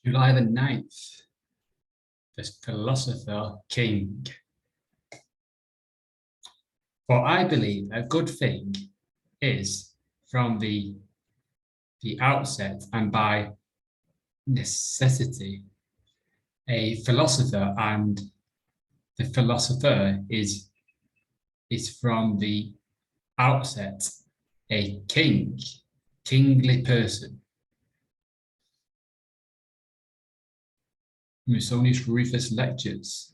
July the 9th, the Philosopher King. For I believe a good thing is from the outset and by necessity a philosopher, and the philosopher is from the outset a kingly person. Musonius Rufus Lectures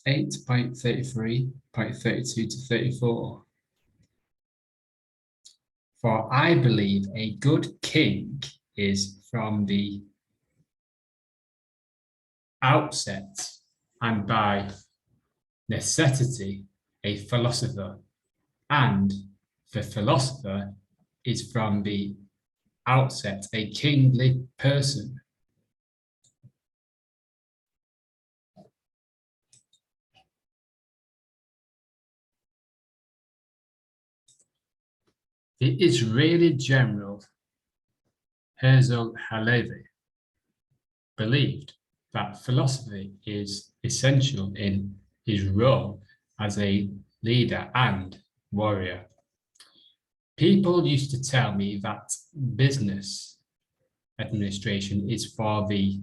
8.33.32 to 34. For I believe a good king is from the outset and by necessity a philosopher, and the philosopher is from the outset a kingly person. The Israeli general Herzl Halevi believed that philosophy is essential in his role as a leader and warrior. People used to tell me that business administration is for the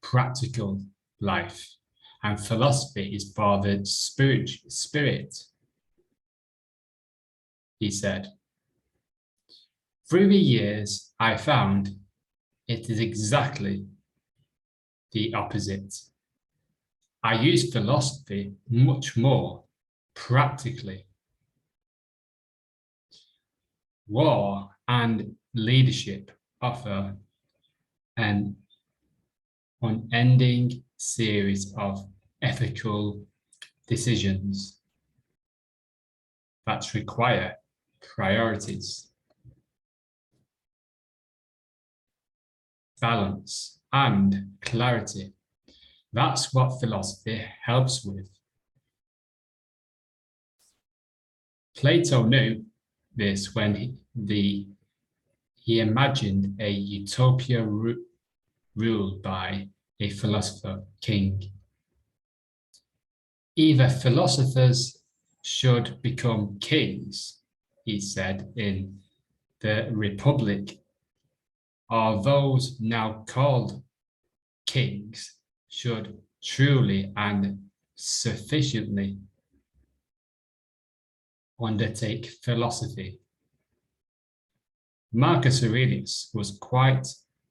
practical life and philosophy is for the spirit, he said. Through the years, I found it is exactly the opposite. I use philosophy much more practically. War and leadership offer an unending series of ethical decisions that require priorities, balance, and clarity. That's what philosophy helps with. Plato knew this when he imagined a utopia ruled by a philosopher king. Either philosophers should become kings, he said in the Republic, or those now called kings should truly and sufficiently undertake philosophy. Marcus Aurelius was quite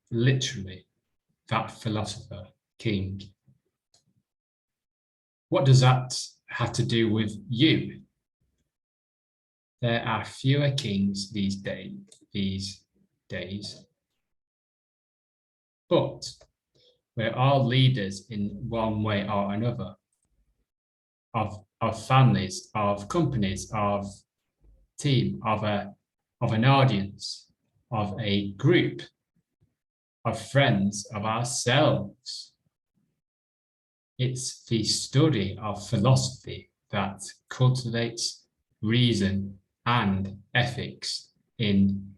literally that philosopher king. What does that have to do with you? There are fewer kings these days, but we're all leaders in one way or another of families, of companies, of team, of an audience, of a group, of friends, of ourselves. It's the study of philosophy that cultivates reason and ethics. In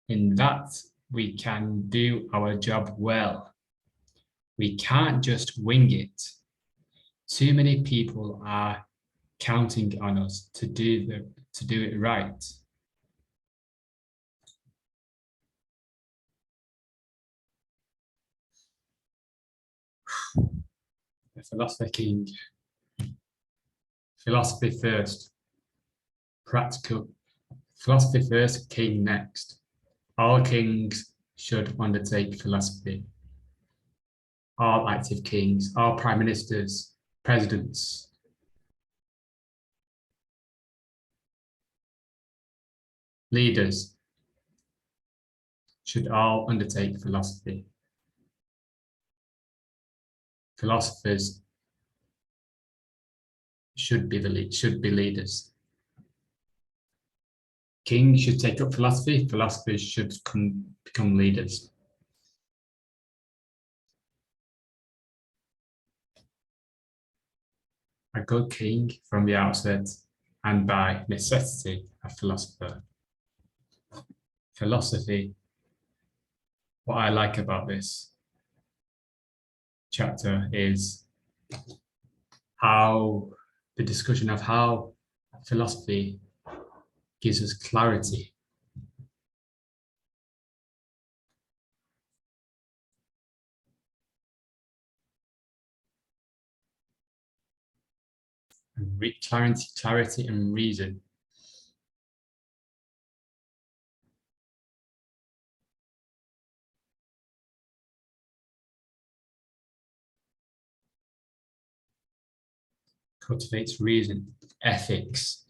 that we can do our job well. We can't just wing it. Too many people are counting on us to do it right. The philosopher king. Philosophy first. Practical. Philosophy first, king next. All kings should undertake philosophy. All active kings, all prime ministers, presidents, leaders should all undertake philosophy. Philosophers should be leaders. Kings should take up philosophy. Philosophers should become leaders. A good king from the outset, and by necessity, a philosopher. Philosophy, what I like about this, chapter is how the discussion of how philosophy gives us clarity. Clarity and reason. Cultivates reason, ethics.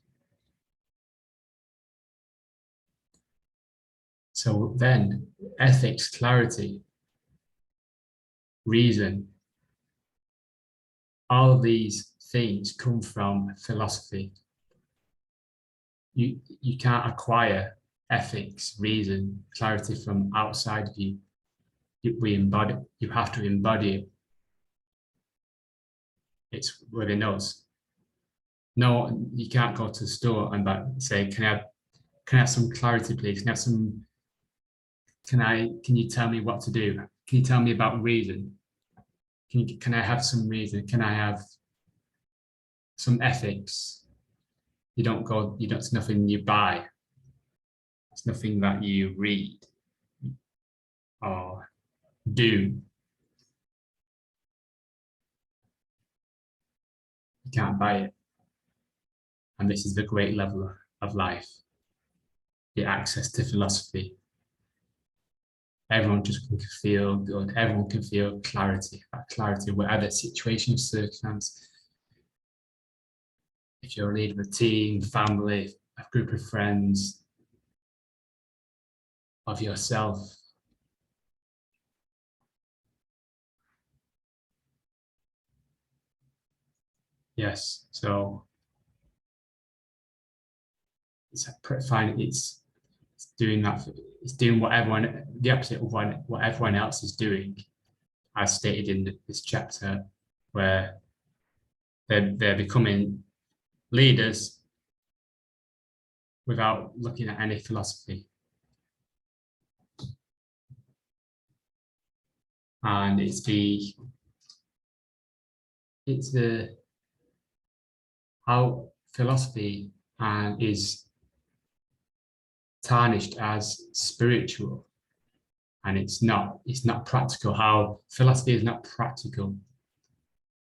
So then, ethics, clarity, reason, all of these things come from philosophy. You can't acquire ethics, reason, clarity from outside of you. You have to embody it. It's within us. No, you can't go to the store and say, can I have some clarity, please? Can you tell me what to do? Can you tell me about reason? Can I have some reason? Can I have some ethics? It's nothing you buy. It's nothing that you read or do. You can't buy it. And this is the great level of life, the access to philosophy. Everyone just can feel good. Everyone can feel clarity, whatever situation, circumstance. If you're a leader of a team, family, a group of friends, of yourself. Yes, so it's fine. It's doing that. It's doing the opposite of what everyone else is doing, as stated in this chapter, where they're becoming leaders without looking at any philosophy. And it's how philosophy is tarnished as spiritual, and it's not practical. How philosophy is not practical.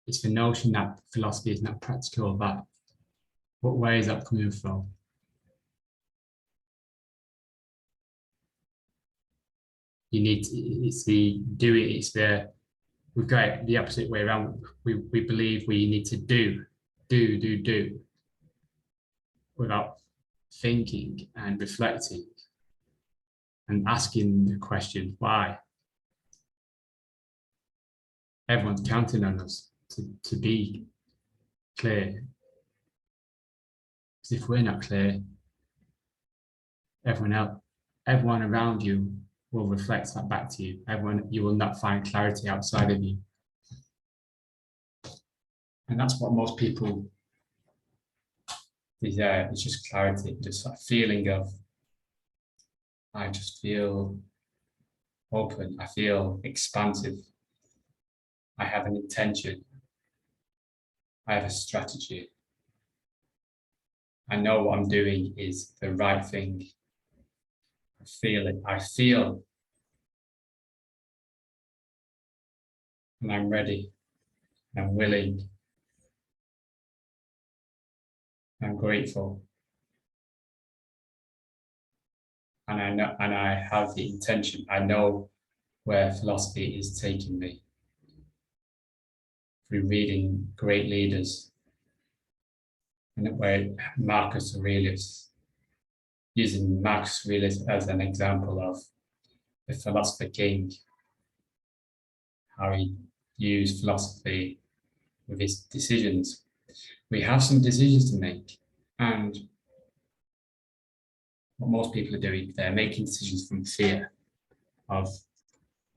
It's the notion that philosophy is not practical. That where is that coming from? You need to, we've got it the opposite way around. We believe we need to do without thinking and reflecting and asking the question why. Everyone's counting on us to be clear. Because if we're not clear, everyone around you will reflect that back to you. You will not find clarity outside of you. And that's what most people desire. It's just clarity, just that feeling of, I just feel open. I feel expansive. I have an intention. I have a strategy. I know what I'm doing is the right thing. I feel it. I feel. And I'm ready. I'm willing. I'm grateful. And I know, and I have the intention. I know where philosophy is taking me. Through reading great leaders, and where Marcus Aurelius, using Marcus Aurelius as an example of the philosopher king, how he used philosophy with his decisions. We have some decisions to make, and what most people are doing, they're making decisions from fear of,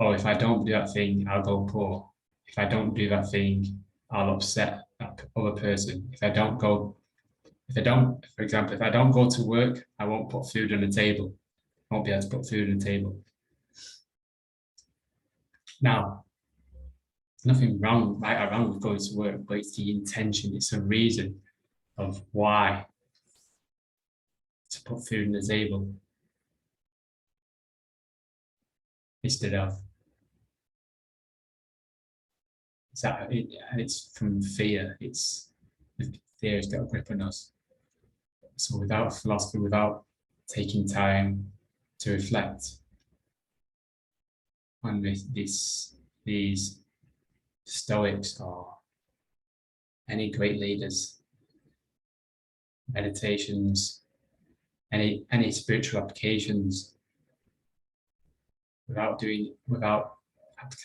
oh, if I don't do that thing, I'll go poor. If I don't do that thing, I'll upset that other person. For example, if I don't go to work, I won't put food on the table. I won't be able to put food on the table. Now, nothing wrong, right or wrong with going to work, but it's the intention, it's a reason of why to put food on the table instead of and it's from fear. It's fear has got a grip on us. So without philosophy, without taking time to reflect on these Stoics or any great leaders, meditations, any spiritual applications, without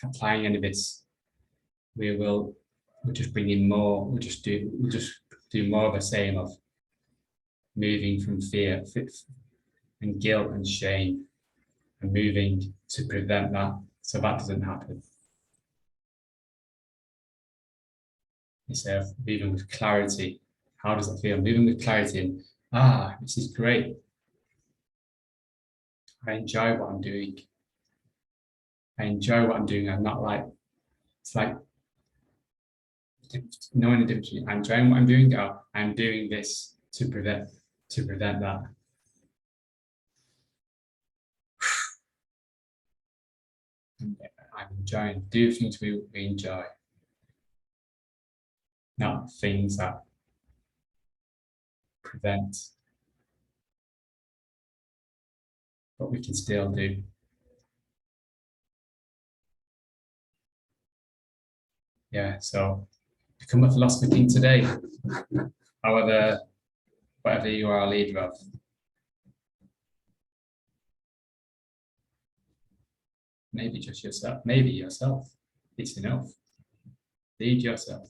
applying any of this, we'll just bring in more. We'll just do more of the same of moving from fear and guilt and shame and moving to prevent that so that doesn't happen. Instead of moving with clarity, how does it feel? Moving with clarity and this is great. I enjoy what I'm doing. I enjoy what I'm doing. I'm not like, it's like knowing the difference between I'm enjoying what I'm doing or I'm doing this to prevent that. I'm enjoying, do things we enjoy, not things that prevent, but we can still do. Yeah, so become a philosopher king today. However, whatever you are a leader of. Maybe just yourself, maybe yourself. It's enough. Lead yourself.